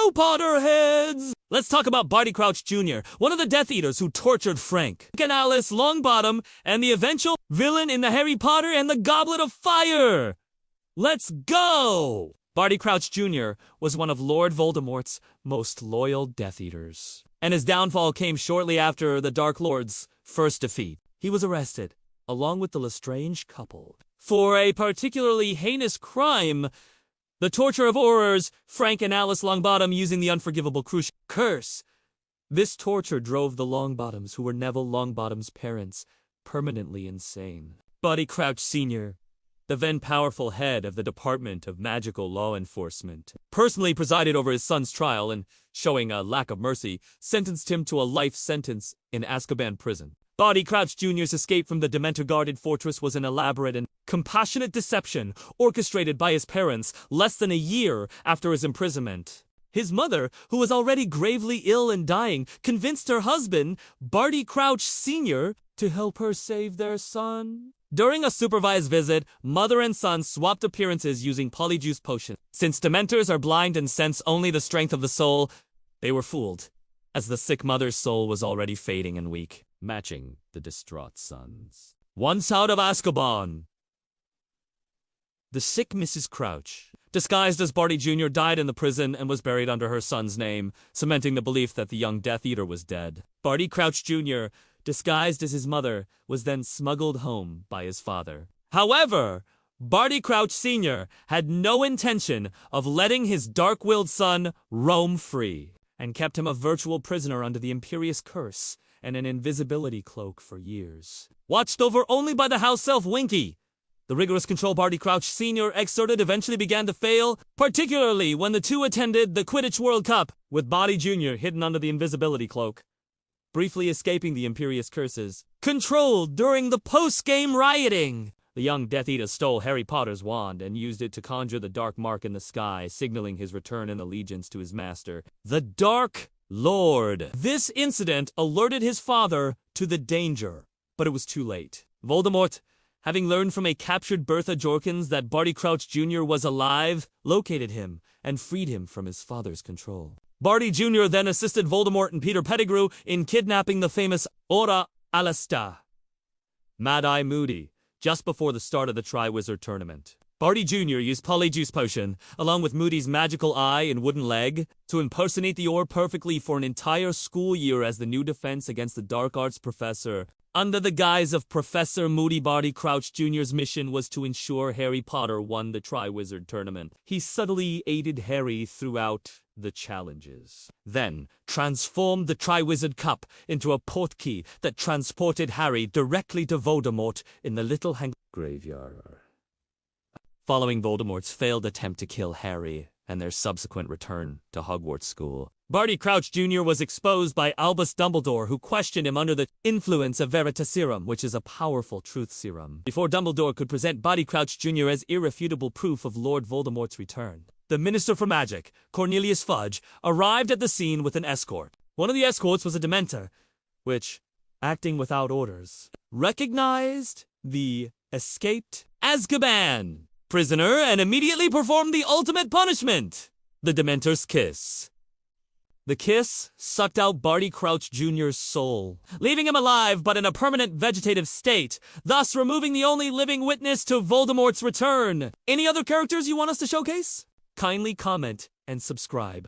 Hello, Potterheads! Let's talk about Barty Crouch Jr., one of the Death Eaters who tortured Frank and Alice Longbottom, and the eventual villain in the Harry Potter and the Goblet of Fire! Let's go! Barty Crouch Jr. was one of Lord Voldemort's most loyal Death Eaters, and his downfall came shortly after the Dark Lord's first defeat. He was arrested, along with the Lestrange couple, for a particularly heinous crime: the torture of Aurors, Frank and Alice Longbottom using the unforgivable curse. This torture drove the Longbottoms, who were Neville Longbottom's parents, permanently insane. Barty Crouch Sr., the then powerful head of the Department of Magical Law Enforcement, personally presided over his son's trial and, showing a lack of mercy, sentenced him to a life sentence in Azkaban prison. Barty Crouch Jr.'s escape from the Dementor-guarded fortress was an elaborate and compassionate deception orchestrated by his parents less than a year after his imprisonment. His mother, who was already gravely ill and dying, convinced her husband, Barty Crouch Sr., to help her save their son. During a supervised visit, mother and son swapped appearances using Polyjuice Potion. Since Dementors are blind and sense only the strength of the soul, they were fooled, as the sick mother's soul was already fading and weak, matching the distraught son's. Once out of Azkaban, the sick Mrs. Crouch, disguised as Barty Jr., died in the prison and was buried under her son's name, cementing the belief that the young Death Eater was dead. Barty Crouch Jr., disguised as his mother, was then smuggled home by his father. However, Barty Crouch Sr. had no intention of letting his dark-willed son roam free, and kept him a virtual prisoner under the Imperius Curse and an invisibility cloak for years. Watched over only by the house elf Winky, the rigorous control Barty Crouch Sr. exerted eventually began to fail, particularly when the two attended the Quidditch World Cup, with Barty Jr. hidden under the invisibility cloak, briefly escaping the Imperius Curses. Controlled during the post-game rioting, the young Death Eater stole Harry Potter's wand and used it to conjure the dark mark in the sky, signaling his return and allegiance to his master, the Dark Lord. This incident alerted his father to the danger, but it was too late. Voldemort, having learned from a captured Bertha Jorkins that Barty Crouch Jr. was alive, located him and freed him from his father's control. Barty Jr. then assisted Voldemort and Peter Pettigrew in kidnapping the famous Alastor Moody just before the start of the Triwizard Tournament. Barty Jr. used Polyjuice Potion, along with Moody's magical eye and wooden leg, to impersonate the Auror perfectly for an entire school year as the new defense against the dark arts professor. Under the guise of Professor Moody, Barty Crouch Jr.'s mission was to ensure Harry Potter won the Triwizard Tournament. He subtly aided Harry throughout the challenges, then transformed the Triwizard Cup into a portkey that transported Harry directly to Voldemort in the Little Graveyard. Following Voldemort's failed attempt to kill Harry and their subsequent return to Hogwarts school, Barty Crouch Jr. was exposed by Albus Dumbledore, who questioned him under the influence of Veritaserum, which is a powerful truth serum, before Dumbledore could present Barty Crouch Jr. as irrefutable proof of Lord Voldemort's return. The Minister for Magic, Cornelius Fudge, arrived at the scene with an escort. One of the escorts was a Dementor, which, acting without orders, recognized the escaped Azkaban prisoner and immediately performed the ultimate punishment: the Dementor's kiss. The kiss sucked out Barty Crouch Jr.'s soul, leaving him alive but in a permanent vegetative state, thus removing the only living witness to Voldemort's return. Any other characters you want us to showcase? Kindly comment and subscribe.